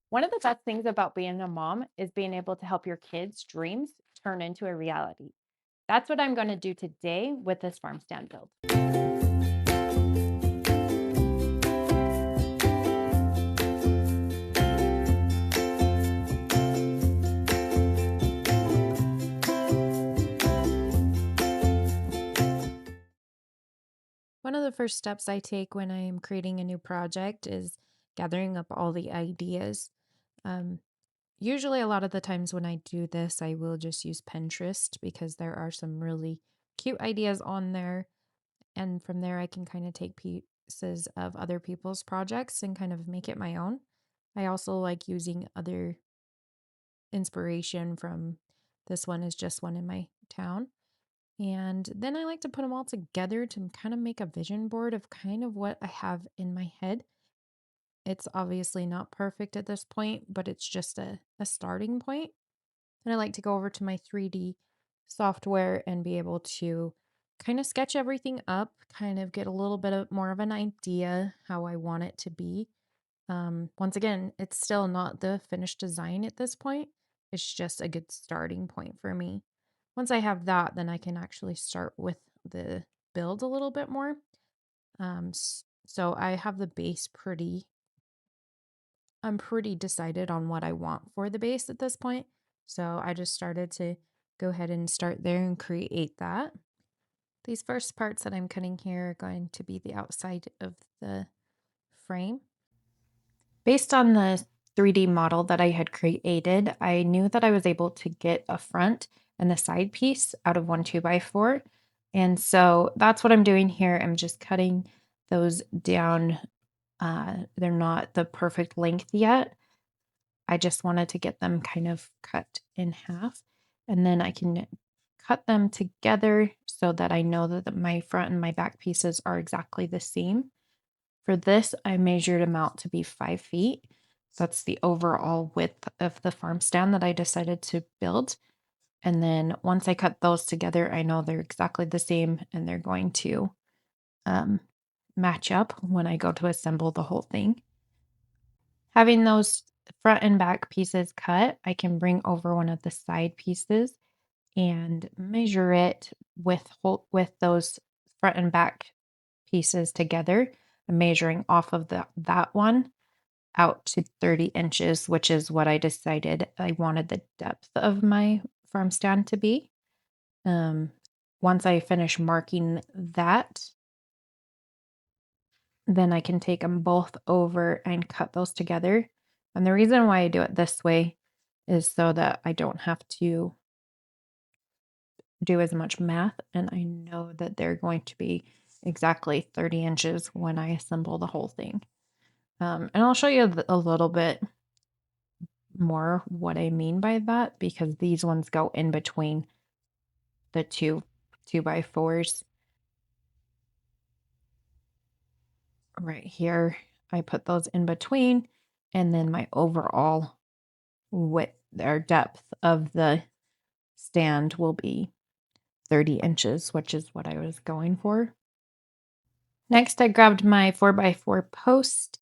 One of the best things about being a mom is being able to help your kids' dreams turn into a reality. That's what I'm going to do today with this farm stand build. One of the first steps I take when I am creating a new project is gathering up all the ideas. Um, Usually, a lot of the times when I do this, I will just use Pinterest because there are some really cute ideas on there. And from there, I can kind of take pieces of other people's projects and kind of make it my own. I also like using other inspiration from this one is just one in my town. And then I like to put them all together to kind of make a vision board of kind of what I have in my head. It's obviously not perfect at this point, but it's just a starting point. And I like to go over to my 3D software and be able to kind of sketch everything up, kind of get a little bit of more of an idea how I want it to be. Once again, it's still not the finished design at this point. It's just a good starting point for me. Once I have that, then I can actually start with the build a little bit more. So I have the base I'm pretty decided on what I want for the base at this point. So I just started to go ahead and start there and create that. These first parts that I'm cutting here are going to be the outside of the frame. Based on the 3D model that I had created, I knew that I was able to get a front and the side piece out of one 2x4. And so that's what I'm doing here. I'm just cutting those down. They're not the perfect length yet. I just wanted to get them kind of cut in half. And then I can cut them together so that I know that my front and my back pieces are exactly the same. For this, I measured them out to be 5 feet. That's the overall width of the farm stand that I decided to build. And then once I cut those together, I know they're exactly the same and they're going to um, match up when I go to assemble the whole thing. Having those front and back pieces cut, I can bring over one of the side pieces and measure it with those front and back pieces together. I'm measuring off of that one out to 30 inches, which is what I decided I wanted the depth of my farm stand to be. Um, Once I finish marking that, then I can take them both over and cut those together. And the reason why I do it this way is so that I don't have to do as much math, and I know that they're going to be exactly 30 inches when I assemble the whole thing. And I'll show you a little bit more what I mean by that because these ones go in between the two by fours right here. I put those in between, and then my overall width or depth of the stand will be 30 inches, which is what I was going for. Next, I grabbed my 4x4 post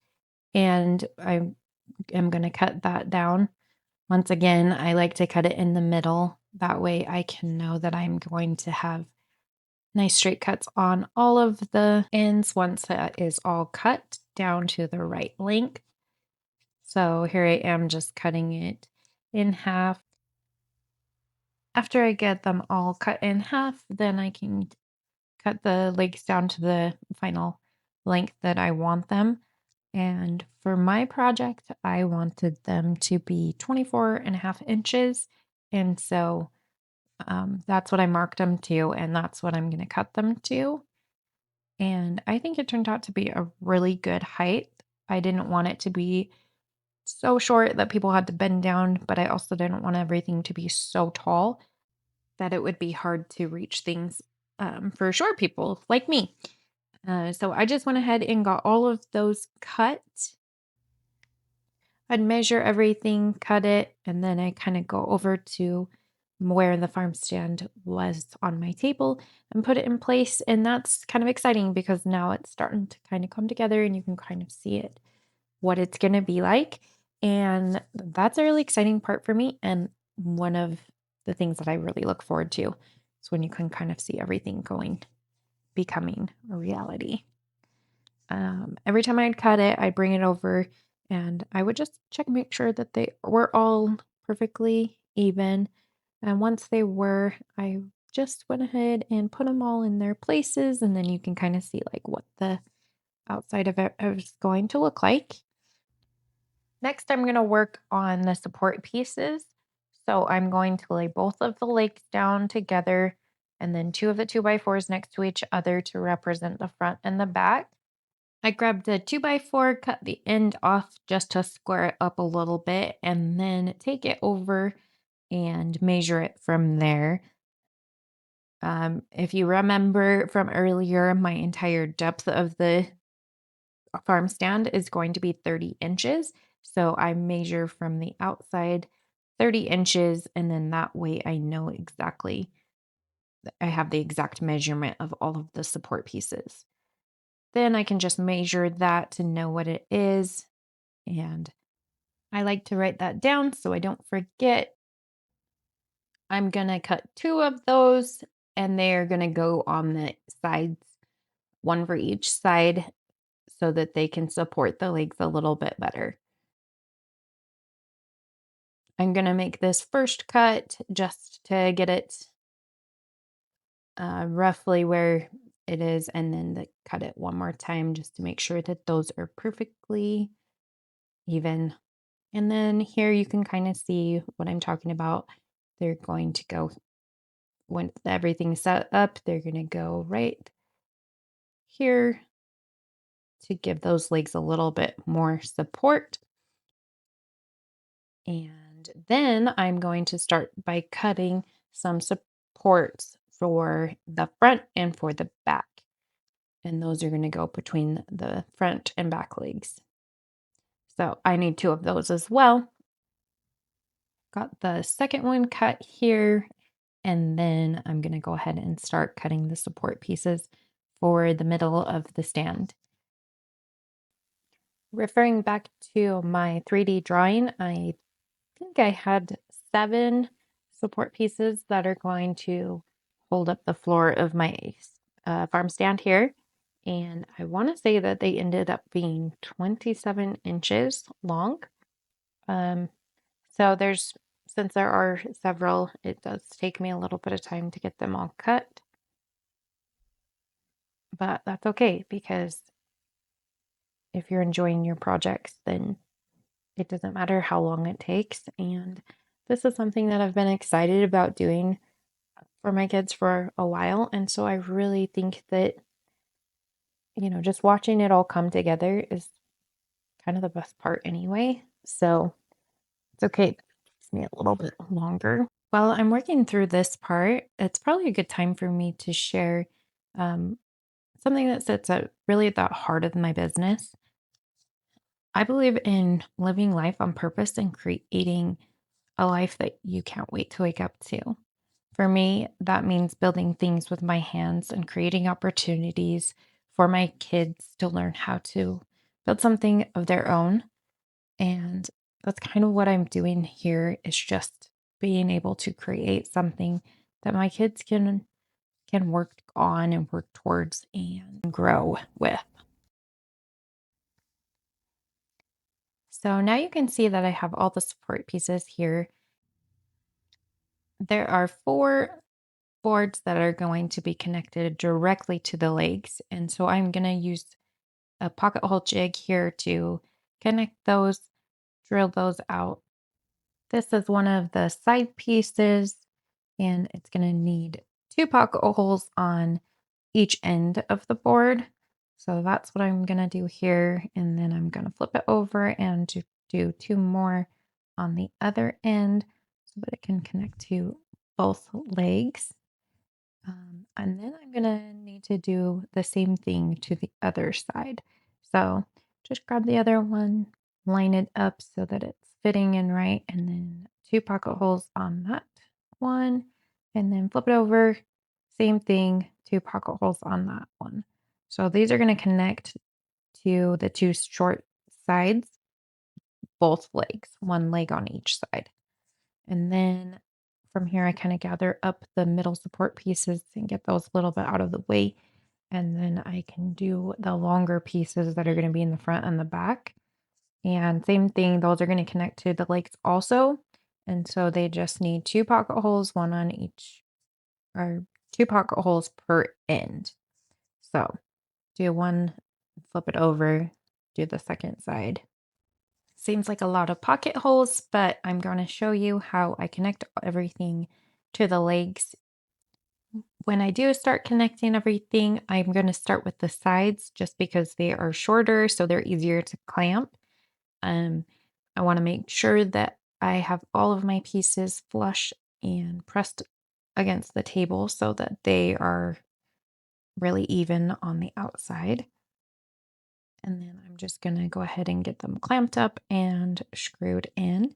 and I am going to cut that down. Once again, I like to cut it in the middle. That way I can know that I'm going to have nice straight cuts on all of the ends once that is all cut down to the right length. So here I am just cutting it in half. After I get them all cut in half, then I can cut the legs down to the final length that I want them. And for my project, I wanted them to be 24.5 inches. And so that's what I marked them to, and that's what I'm going to cut them to. And I think it turned out to be a really good height. I didn't want it to be so short that people had to bend down, but I also didn't want everything to be so tall that it would be hard to reach things for short people like me. So I just went ahead and got all of those cut. I'd measure everything, cut it, and then I kind of go over to where the farm stand was on my table and put it in place. And that's kind of exciting because now it's starting to kind of come together and you can kind of see it, what it's going to be like. And that's a really exciting part for me. And one of the things that I really look forward to is when you can kind of see everything becoming a reality. Every time I'd cut it, I'd bring it over and I would just check, make sure that they were all perfectly even. And once they were, I just went ahead and put them all in their places. And then you can kind of see like what the outside of it is going to look like. Next, I'm going to work on the support pieces. So I'm going to lay both of the legs down together and then two of the 2x4s next to each other to represent the front and the back. I grabbed a 2x4, cut the end off just to square it up a little bit, and then take it over and measure it from there. If you remember from earlier, my entire depth of the farm stand is going to be 30 inches. So I measure from the outside 30 inches, and then that way I know exactly, I have the exact measurement of all of the support pieces. Then I can just measure that to know what it is. And I like to write that down so I don't forget. I'm going to cut two of those and they're going to go on the sides, one for each side, so that they can support the legs a little bit better. I'm going to make this first cut just to get it roughly where it is, and then cut it one more time just to make sure that those are perfectly even. And then here you can kind of see what I'm talking about. They're going to go, when everything's set up, they're going to go right here to give those legs a little bit more support. And then I'm going to start by cutting some supports for the front and for the back. And those are going to go between the front and back legs. So I need two of those as well. Got the second one cut here. And then I'm going to go ahead and start cutting the support pieces for the middle of the stand. Referring back to my 3D drawing, I think I had 7 support pieces that are going to hold up the floor of my farm stand here. And I want to say that they ended up being 27 inches long. Um, so since there are several, it does take me a little bit of time to get them all cut. But that's okay because if you're enjoying your projects, then it doesn't matter how long it takes. And this is something that I've been excited about doing for my kids for a while. And so I really think that, just watching it all come together is kind of the best part anyway. So it's okay. It takes me a little bit longer. While I'm working through this part, it's probably a good time for me to share um, something that sits at really at the heart of my business. I believe in living life on purpose and creating a life that you can't wait to wake up to. For me, that means building things with my hands and creating opportunities for my kids to learn how to build something of their own. And that's kind of what I'm doing here is just being able to create something that my kids can work on and work towards and grow with. So now you can see that I have all the support pieces here. There are 4 boards that are going to be connected directly to the legs. And so I'm going to use a pocket hole jig here to connect those, drill those out. This is one of the side pieces, and it's going to need 2 pocket holes on each end of the board. So that's what I'm going to do here. And then I'm going to flip it over and do 2 more on the other end so that it can connect to both legs. And then I'm gonna need to do the same thing to the other side. So just grab the other one, line it up so that it's fitting in right, and then 2 pocket holes on that one, and then flip it over, same thing, 2 pocket holes on that one. So these are gonna connect to the 2 short sides. both legs, one leg on each side. And then from here, I kind of gather up the middle support pieces and get those a little bit out of the way. And then I can do the longer pieces that are going to be in the front and the back. And same thing, those are going to connect to the legs also. And so they just need two pocket holes, one on each, or two pocket holes per end. So do one, flip it over, do the second side. Seems like a lot of pocket holes, but I'm going to show you how I connect everything to the legs. When I do start connecting everything, I'm going to start with the sides just because they are shorter, so they're easier to clamp. Um, I want to make sure that I have all of my pieces flush and pressed against the table so that they are really even on the outside. And then I'm just going to go ahead and get them clamped up and screwed in.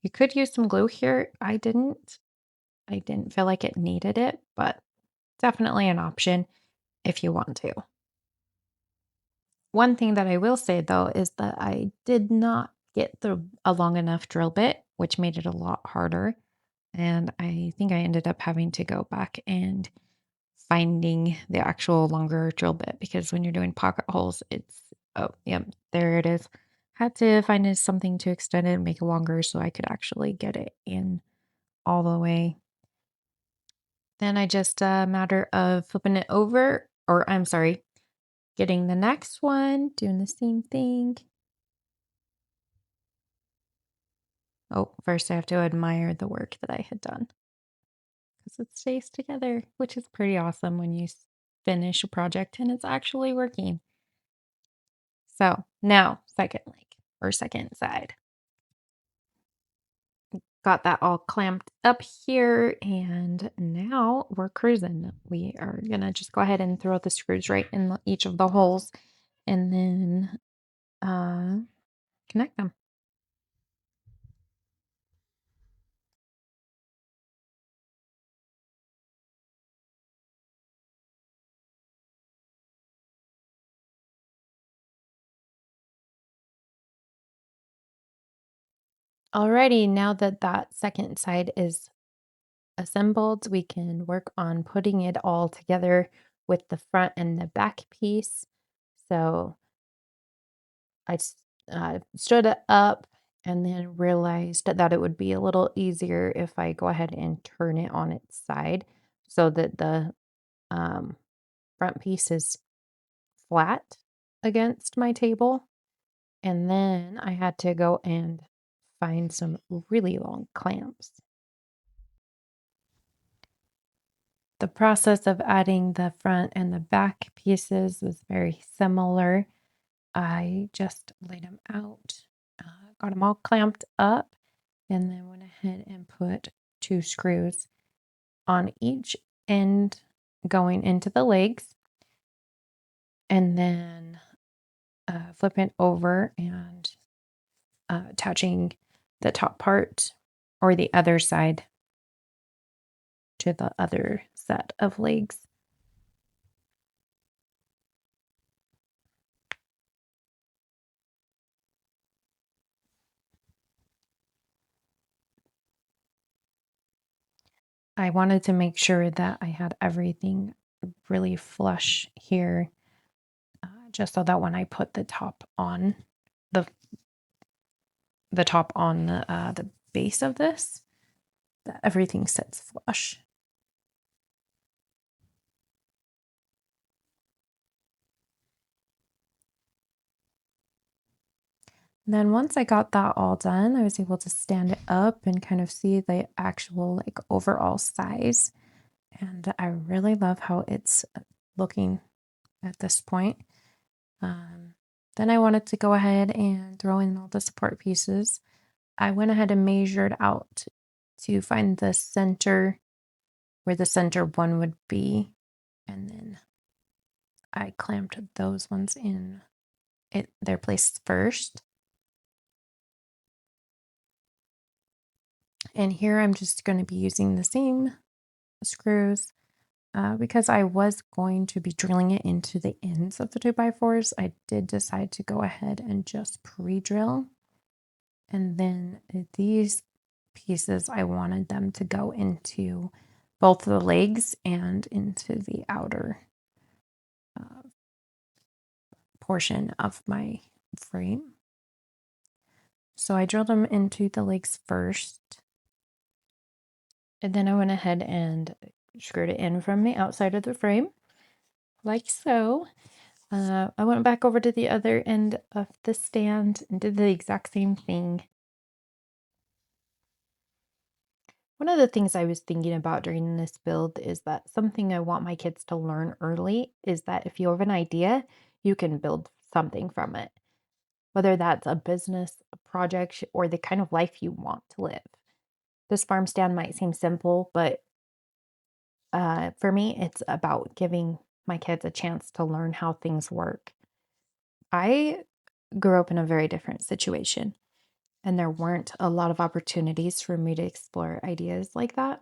You could use some glue here. I didn't. I didn't feel like it needed it, but definitely an option if you want to. One thing that I will say though is that I did not get a long enough drill bit, which made it a lot harder. And I think I ended up having to go back and finding the actual longer drill bit because when you're doing pocket holes, it's, oh, yep, there it is. Had to find something to extend it and make it longer so I could actually get it in all the way. Then I just a matter of flipping it over, or I'm sorry, getting the next one, doing the same thing. Oh, first I have to admire the work that I had done because it stays together, which is pretty awesome when you finish a project and it's actually working. So now, second leg or second side. Got that all clamped up here, and now we're cruising. We are gonna just go ahead and throw the screws right in each of the holes and then uh, connect them. Alrighty, now that that second side is assembled, we can work on putting it all together with the front and the back piece. So I stood it up and then realized that it would be a little easier if I go ahead and turn it on its side so that the um, front piece is flat against my table. And then I had to go and find some really long clamps. The process of adding the front and the back pieces was very similar. I just laid them out, got them all clamped up, and then went ahead and put two screws on each end going into the legs, and then flipping over and attaching the top part or the other side to the other set of legs. I wanted to make sure that I had everything really flush here, just so that when I put the the top on the base of this, that everything sits flush. Then once I got that all done, I was able to stand it up and kind of see the actual like overall size. And I really love how it's looking at this point. Um, then I wanted to go ahead and throw in all the support pieces. I went ahead and measured out to find the center where the center one would be. And then I clamped those ones in their place first. And here I'm just going to be using the same screws because I was going to be drilling it into the ends of the 2x4s. I did decide to go ahead and just pre-drill. And then these pieces, I wanted them to go into both the legs and into the outer uh, portion of my frame. So I drilled them into the legs first. And then I went ahead and screwed it in from the outside of the frame, like so. I went back over to the other end of the stand and did the exact same thing. One of the things I was thinking about during this build is that something I want my kids to learn early is that if you have an idea, you can build something from it, whether that's a business, a project, or the kind of life you want to live. This farm stand might seem simple, but for me, it's about giving my kids a chance to learn how things work. I grew up in a very different situation, and there weren't a lot of opportunities for me to explore ideas like that.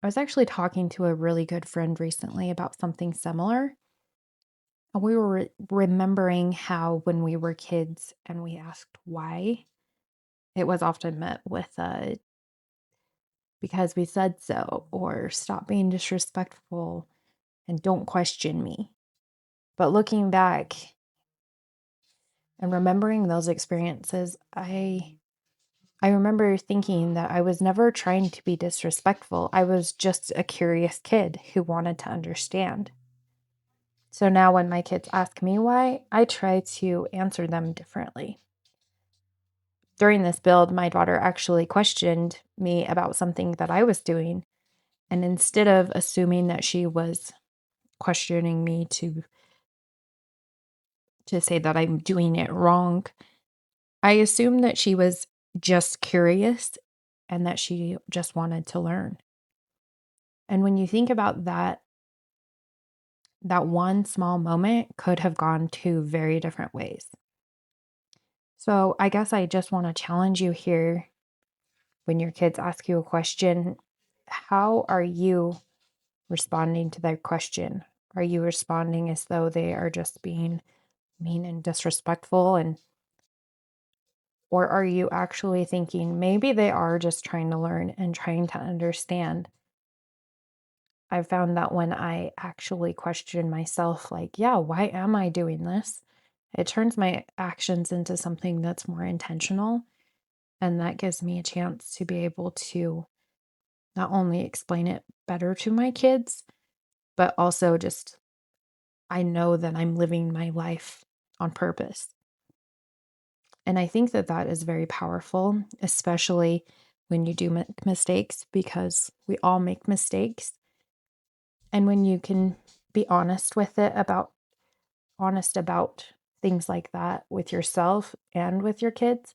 I was actually talking to a really good friend recently about something similar. And we were remembering how when we were kids and we asked why, it was often met with because we said so, or stop being disrespectful and don't question me. But looking back and remembering those experiences, I remember thinking that I was never trying to be disrespectful. I was just a curious kid who wanted to understand. So now when my kids ask me why, I try to answer them differently. During this build, my daughter actually questioned me about something that I was doing. And instead of assuming that she was questioning me to say that I'm doing it wrong, I assumed that she was just curious and that she just wanted to learn. And when you think about that, that one small moment could have gone two very different ways. So I guess I just want to challenge you here when your kids ask you a question. How are you responding to their question? Are you responding as though they are just being mean and disrespectful, and or are you actually thinking maybe they are just trying to learn and trying to understand? I've found that when I actually question myself, like, yeah, why am I doing this? It turns my actions into something that's more intentional. And that gives me a chance to be able to not only explain it better to my kids, but also just I know that I'm living my life on purpose. And I think that that is very powerful, especially when you do make mistakes, because we all make mistakes. And when you can be honest about things like that with yourself and with your kids,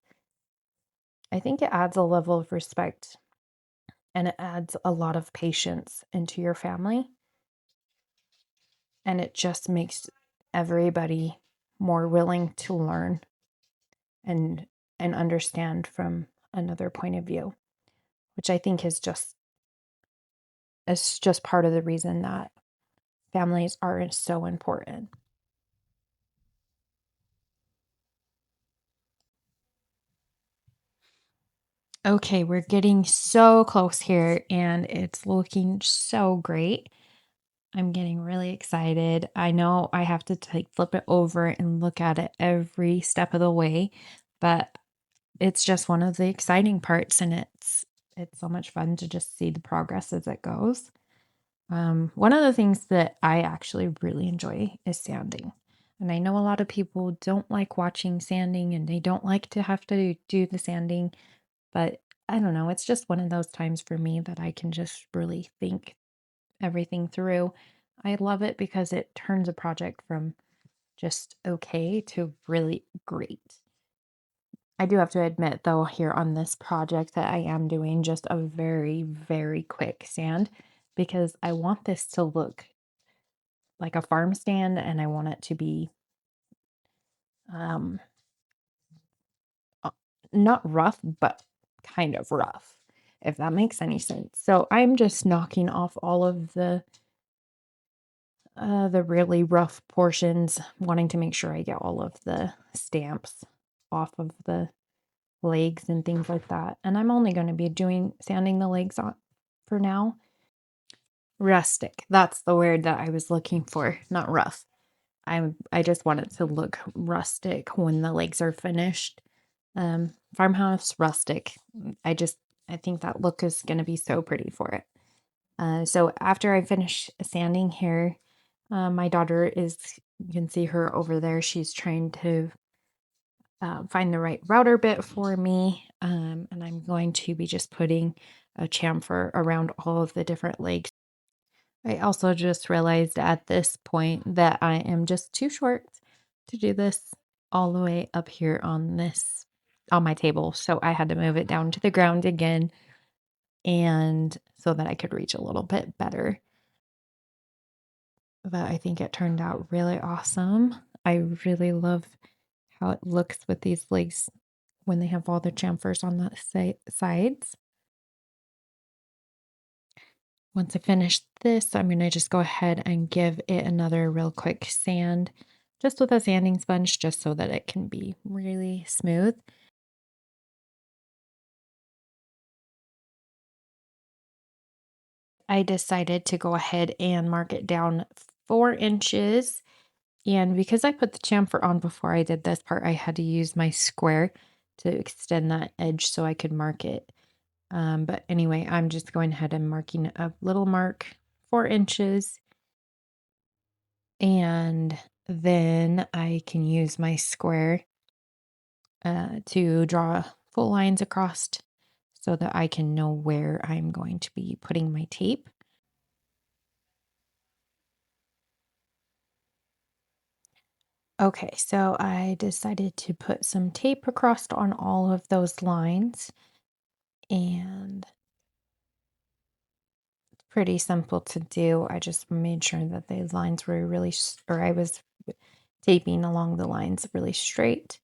I think it adds a level of respect and it adds a lot of patience into your family. And it just makes everybody more willing to learn and understand from another point of view, which I think is just part of the reason that families are so important. Okay, we're getting so close here and it's looking so great. I'm getting really excited. I know I have to flip it over and look at it every step of the way, but it's just one of the exciting parts and it's so much fun to just see the progress as it goes. One of the things that I actually really enjoy is sanding. And I know a lot of people don't like watching sanding and they don't like to have to do the sanding, but I don't know, it's just one of those times for me that I can just really think everything through. I love it because it turns a project from just okay to really great. I do have to admit, though, here on this project that I am doing just a very, very quick sand because I want this to look like a farm stand and I want it to be um, uh, not rough, but kind of rough, if that makes any sense. So I'm just knocking off all of the really rough portions, wanting to make sure I get all of the stamps off of the legs and things like that. And I'm only going to be sanding the legs on for now. Rustic. That's the word that I was looking for, not rough. I just want it to look rustic when the legs are finished. Farmhouse rustic. I think that look is going to be so pretty for it. So after I finish sanding here, my daughter you can see her over there. She's trying to find the right router bit for me. And I'm going to be just putting a chamfer around all of the different legs. I also just realized at this point that I am just too short to do this all the way up here on my table. So I had to move it down to the ground again and so that I could reach a little bit better. But I think it turned out really awesome. I really love how it looks with these legs when they have all the chamfers on the sides. Once I finish this, I'm going to just go ahead and give it another real quick sand, just with a sanding sponge, just so that it can be really smooth. I decided to go ahead and mark it down 4 inches. And because I put the chamfer on before I did this part, I had to use my square to extend that edge so I could mark it. But anyway, I'm just going ahead and marking a little mark, 4 inches. And then I can use my square to draw full lines across so that I can know where I'm going to be putting my tape. Okay, so I decided to put some tape across on all of those lines, and it's pretty simple to do. I just made sure that the lines were or I was taping along the lines really straight.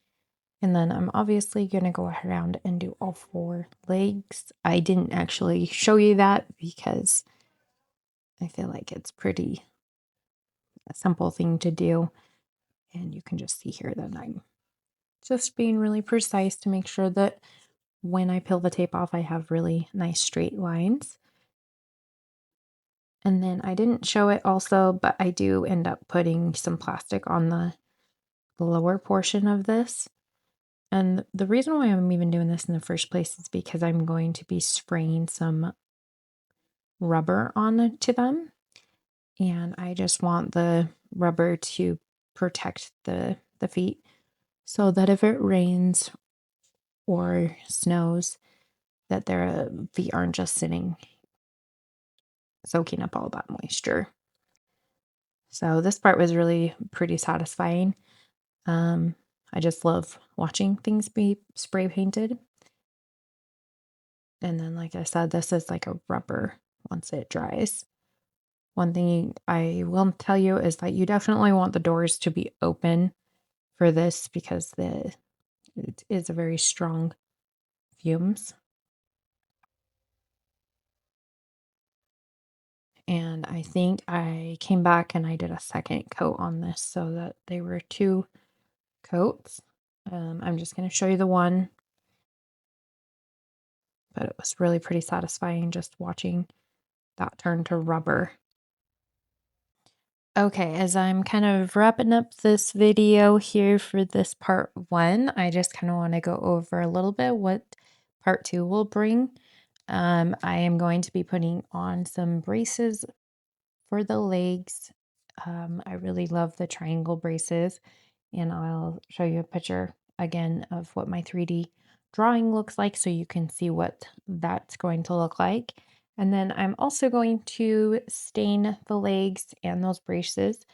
And then I'm obviously going to go around and do all 4 legs. I didn't actually show you that because I feel like it's pretty a simple thing to do. And you can just see here that I'm just being really precise to make sure that when I peel the tape off, I have really nice straight lines. And then I didn't show it also, but I do end up putting some plastic on the lower portion of this. And the reason why I'm even doing this in the first place is because I'm going to be spraying some rubber on to them. And I just want the rubber to protect the feet so that if it rains or snows, that their feet aren't just sitting soaking up all that moisture. So this part was really pretty satisfying. I just love watching things be spray painted. And then, like I said, this is like a rubber once it dries. One thing I will tell you is that you definitely want the doors to be open for this because it is a very strong fumes. And I think I came back and I did a second coat on this so that they were 2 coats. I'm just going to show you the one, but it was really pretty satisfying just watching that turn to rubber. Okay, as I'm kind of wrapping up this video here for this part 1, I just kind of want to go over a little bit what part 2 will bring. I am going to be putting on some braces for the legs. I really love the triangle braces, and I'll show you a picture again of what my 3D drawing looks like so you can see what that's going to look like. And then I'm also going to stain the legs and those braces.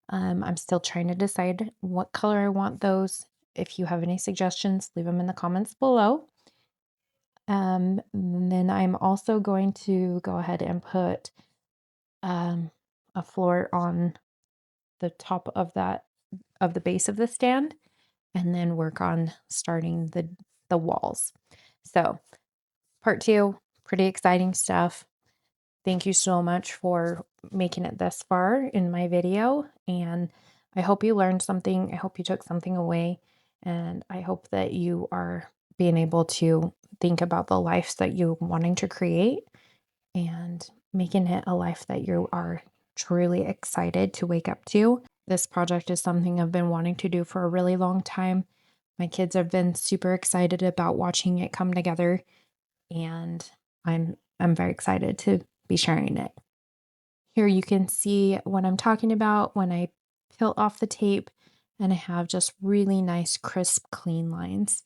I'm still trying to decide what color I want those. If you have any suggestions, leave them in the comments below. And then I'm also going to go ahead and put a floor on the top of the base of the stand, and then work on starting the walls. So part 2, pretty exciting stuff. Thank you so much for making it this far in my video, and I hope you learned something. I hope you took something away, and I hope that you are being able to think about the life that you're wanting to create and making it a life that you are truly excited to wake up to. This project is something I've been wanting to do for a really long time. My kids have been super excited about watching it come together, and I'm very excited to be sharing it. Here you can see what I'm talking about when I peel off the tape, and I have just really nice crisp clean lines,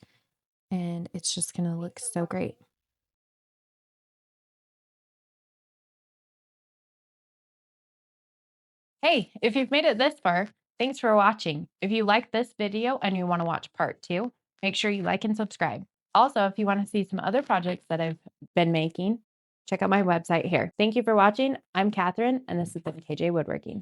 and it's just going to look so great. Hey, if you've made it this far, thanks for watching. If you like this video and you want to watch part two, make sure you like and subscribe. Also, if you want to see some other projects that I've been making, check out my website here. Thank you for watching. I'm Catherine, and this has been KJ Woodworking.